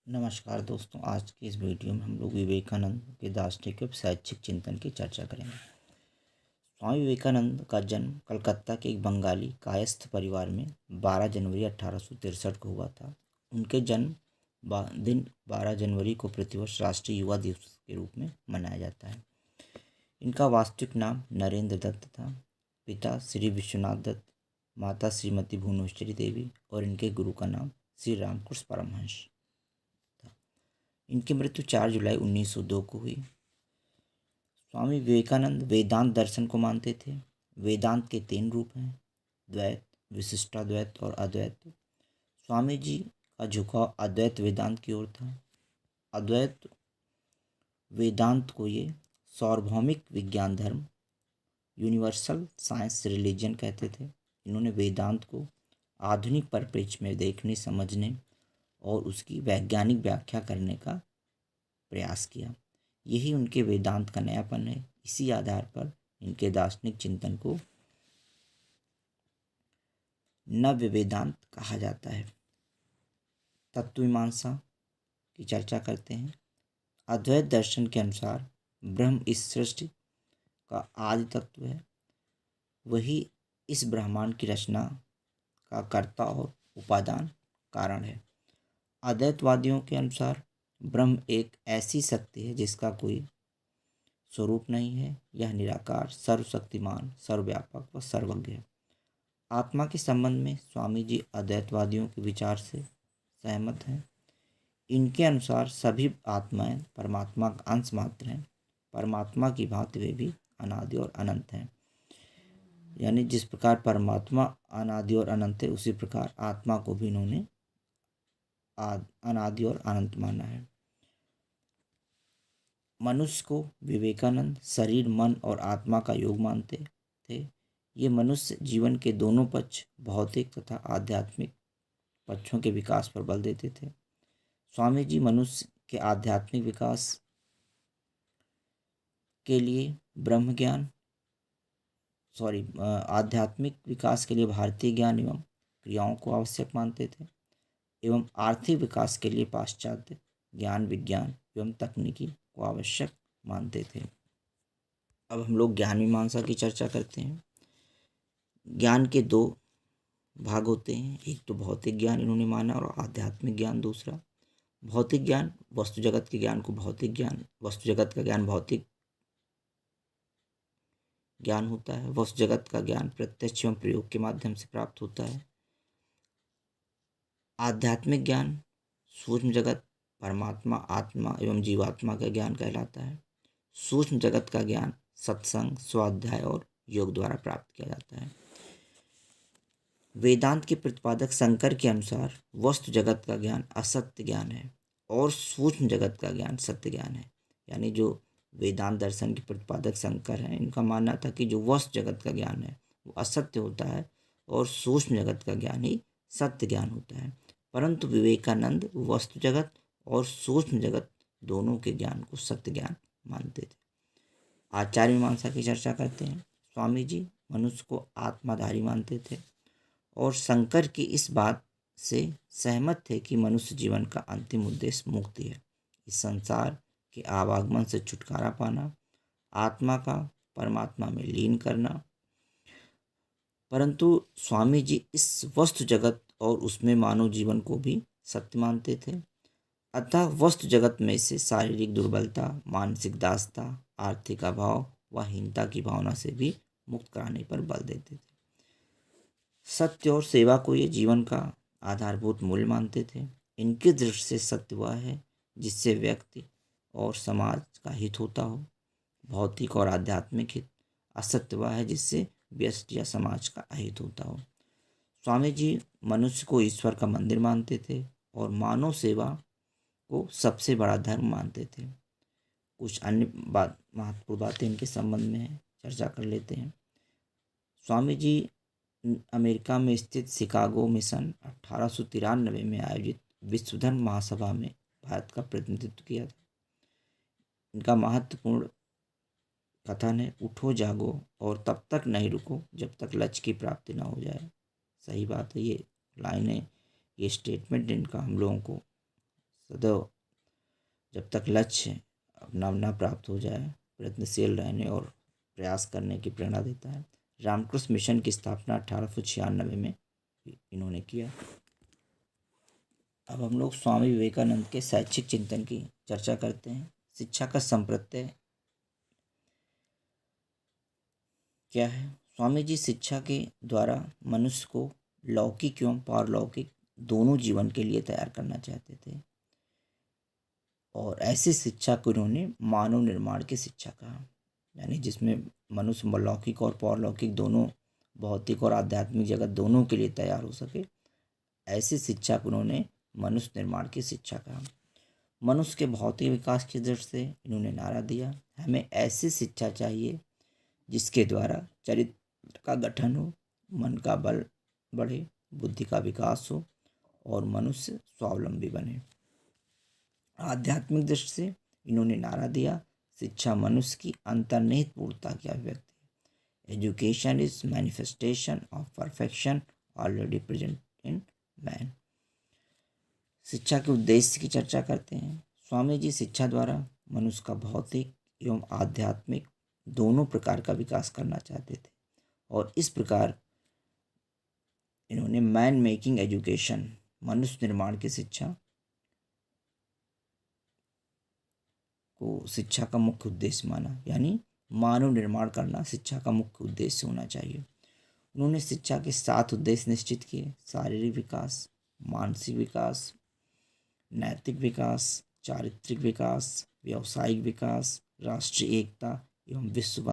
नमस्कार दोस्तों, आज की इस वीडियो में हम लोग विवेकानंद के दार्शनिक एवं शैक्षिक चिंतन की चर्चा करेंगे। स्वामी विवेकानंद का जन्म कलकत्ता के एक बंगाली कायस्थ परिवार में 12 जनवरी 1863 को हुआ था। उनके जन्म दिन 12 जनवरी को प्रतिवर्ष राष्ट्रीय युवा दिवस के रूप में मनाया जाता है। इनका वास्तविक नाम नरेंद्र दत्त था। पिता श्री विश्वनाथ दत्त, माता श्रीमती भुवनेश्वरी देवी और इनके गुरु का नाम श्री रामकृष्ण परमहंस। इनकी मृत्यु 4 जुलाई 1902 को हुई। स्वामी विवेकानंद वेदांत दर्शन को मानते थे। वेदांत के 3 रूप हैं: द्वैत, विशिष्टाद्वैत और अद्वैत। स्वामी जी का झुकाव अद्वैत वेदांत की ओर था। अद्वैत वेदांत को ये सार्वभौमिक विज्ञान धर्म, यूनिवर्सल साइंस रिलीजन कहते थे। इन्होंने वेदांत को आधुनिक परिप्रेक्ष्य में देखने, समझने और उसकी वैज्ञानिक व्याख्या करने का प्रयास किया। यही उनके वेदांत का नयापन है। इसी आधार पर इनके दार्शनिक चिंतन को नव्य वेदांत कहा जाता है। तत्वमीमांसा की चर्चा करते हैं। अद्वैत दर्शन के अनुसार ब्रह्म इस सृष्टि का आदि तत्व है। वही इस ब्रह्मांड की रचना का कर्ता और उपादान कारण है। अद्वैतवादियों के अनुसार ब्रह्म एक ऐसी शक्ति है जिसका कोई स्वरूप नहीं है। यह निराकार, सर्वशक्तिमान, सर्वव्यापक व सर्वज्ञ है। आत्मा के संबंध में स्वामी जी अद्वैतवादियों के विचार से सहमत हैं। इनके अनुसार सभी आत्माएं परमात्मा का अंश मात्र हैं। परमात्मा की भांति वे भी अनादि और अनंत हैं। यानी जिस प्रकार परमात्मा अनादि और अनंत है, उसी प्रकार आत्मा को भी इन्होंने अनादि और अनंत माना है। मनुष्य को विवेकानंद शरीर, मन और आत्मा का योग मानते थे। ये मनुष्य जीवन के दोनों पक्ष, भौतिक तथा आध्यात्मिक पक्षों के विकास पर बल देते थे। स्वामी जी मनुष्य के आध्यात्मिक विकास के लिए आध्यात्मिक विकास के लिए भारतीय ज्ञान एवं क्रियाओं को आवश्यक मानते थे एवं आर्थिक विकास के लिए पाश्चात्य ज्ञान, विज्ञान एवं तकनीकी को आवश्यक मानते थे। अब हम लोग ज्ञान मीमांसा की चर्चा करते हैं। ज्ञान के 2 भाग होते हैं। एक तो भौतिक ज्ञान इन्होंने माना और आध्यात्मिक ज्ञान दूसरा। भौतिक ज्ञान वस्तु जगत के ज्ञान को भौतिक ज्ञान, वस्तु जगत का ज्ञान भौतिक ज्ञान होता है। वस्तु जगत का ज्ञान प्रत्यक्ष एवं प्रयोग के माध्यम से प्राप्त होता है। आध्यात्मिक ज्ञान सूक्ष्म जगत, परमात्मा, आत्मा एवं जीवात्मा का ज्ञान कहलाता है। सूक्ष्म जगत का ज्ञान सत्संग, स्वाध्याय और योग द्वारा प्राप्त किया जाता है। वेदांत के प्रतिपादक शंकर के अनुसार वस्तु जगत का ज्ञान असत्य ज्ञान है और सूक्ष्म जगत का ज्ञान सत्य ज्ञान है। यानी जो वेदांत दर्शन के प्रतिपादक शंकर हैं, इनका मानना था कि जो वस्तु जगत का ज्ञान है वो असत्य होता है और सूक्ष्म जगत का ज्ञान ही सत्य ज्ञान होता है। परंतु विवेकानंद वस्तु जगत और सूक्ष्म जगत दोनों के ज्ञान को सत्य ज्ञान मानते थे। आचार मीमांसा की चर्चा करते हैं। स्वामी जी मनुष्य को आत्माधारी मानते थे और शंकर की इस बात से सहमत थे कि मनुष्य जीवन का अंतिम उद्देश्य मुक्ति है, इस संसार के आवागमन से छुटकारा पाना, आत्मा का परमात्मा में लीन करना। परंतु स्वामी जी इस वस्तु जगत और उसमें मानव जीवन को भी सत्य मानते थे। अतः वस्तु जगत में से शारीरिक दुर्बलता, मानसिक दासता, आर्थिक अभाव व हीनता की भावना से भी मुक्त कराने पर बल देते थे। सत्य और सेवा को ये जीवन का आधारभूत मूल्य मानते थे। इनकी दृष्टि से सत्य वह है जिससे व्यक्ति और समाज का हित होता हो, भौतिक और आध्यात्मिक हित। असत्य वह है जिससे व्यक्ति या समाज का अहित होता हो। स्वामी जी मनुष्य को ईश्वर का मंदिर मानते थे और मानव सेवा को सबसे बड़ा धर्म मानते थे। कुछ अन्य महत्वपूर्ण बातें इनके संबंध में है, चर्चा कर लेते हैं। स्वामी जी अमेरिका में स्थित शिकागो में सन 1893 में आयोजित विश्व धर्म महासभा में भारत का प्रतिनिधित्व किया था। इनका महत्वपूर्ण कथन है, उठो जागो और तब तक नहीं रुको जब तक लक्ष्य की प्राप्ति ना हो जाए। सही बात है, ये लाइनें, ये स्टेटमेंट इनका हम लोगों को सदैव जब तक लक्ष्य अपना न प्राप्त हो जाए प्रयत्नशील रहने और प्रयास करने की प्रेरणा देता है। रामकृष्ण मिशन की स्थापना 1896 में इन्होंने किया। अब हम लोग स्वामी विवेकानंद के शैक्षिक चिंतन की चर्चा करते हैं। शिक्षा का संप्रत्यय क्या है? स्वामी जी शिक्षा के द्वारा मनुष्य को लौकिक एवं पारलौकिक दोनों जीवन के लिए तैयार करना चाहते थे और ऐसी शिक्षा को उन्होंने मानव निर्माण की शिक्षा कहा, यानी जिसमें मनुष्य लौकिक और पारलौकिक दोनों, भौतिक और आध्यात्मिक जगत दोनों के लिए तैयार हो सके, ऐसी शिक्षा को उन्होंने मनुष्य निर्माण की शिक्षा कहा। मनुष्य के भौतिक विकास की दृष्टि से इन्होंने नारा दिया, हमें ऐसी शिक्षा चाहिए जिसके द्वारा चरित्र का गठन हो, मन का बल बढ़े, बुद्धि का विकास हो और मनुष्य स्वावलंबी बने। आध्यात्मिक दृष्टि से इन्होंने नारा दिया, शिक्षा मनुष्य की अंतर्निहित पूर्णता की अभिव्यक्ति। Education is manifestation of perfection already present in man. शिक्षा के उद्देश्य की चर्चा करते हैं। स्वामी जी शिक्षा द्वारा मनुष्य का भौतिक एवं आध्यात्मिक दोनों प्रकार का विकास करना चाहते थे और इस प्रकार इन्होंने मैन मेकिंग एजुकेशन, मनुष्य निर्माण की शिक्षा को शिक्षा का मुख्य उद्देश्य माना, यानी मानव निर्माण करना शिक्षा का मुख्य उद्देश्य होना चाहिए। उन्होंने शिक्षा के 7 उद्देश्य निश्चित किए: शारीरिक विकास, मानसिक विकास, नैतिक विकास, चारित्रिक विकास, व्यावसायिक विकास, राष्ट्रीय एकता एवं विश्व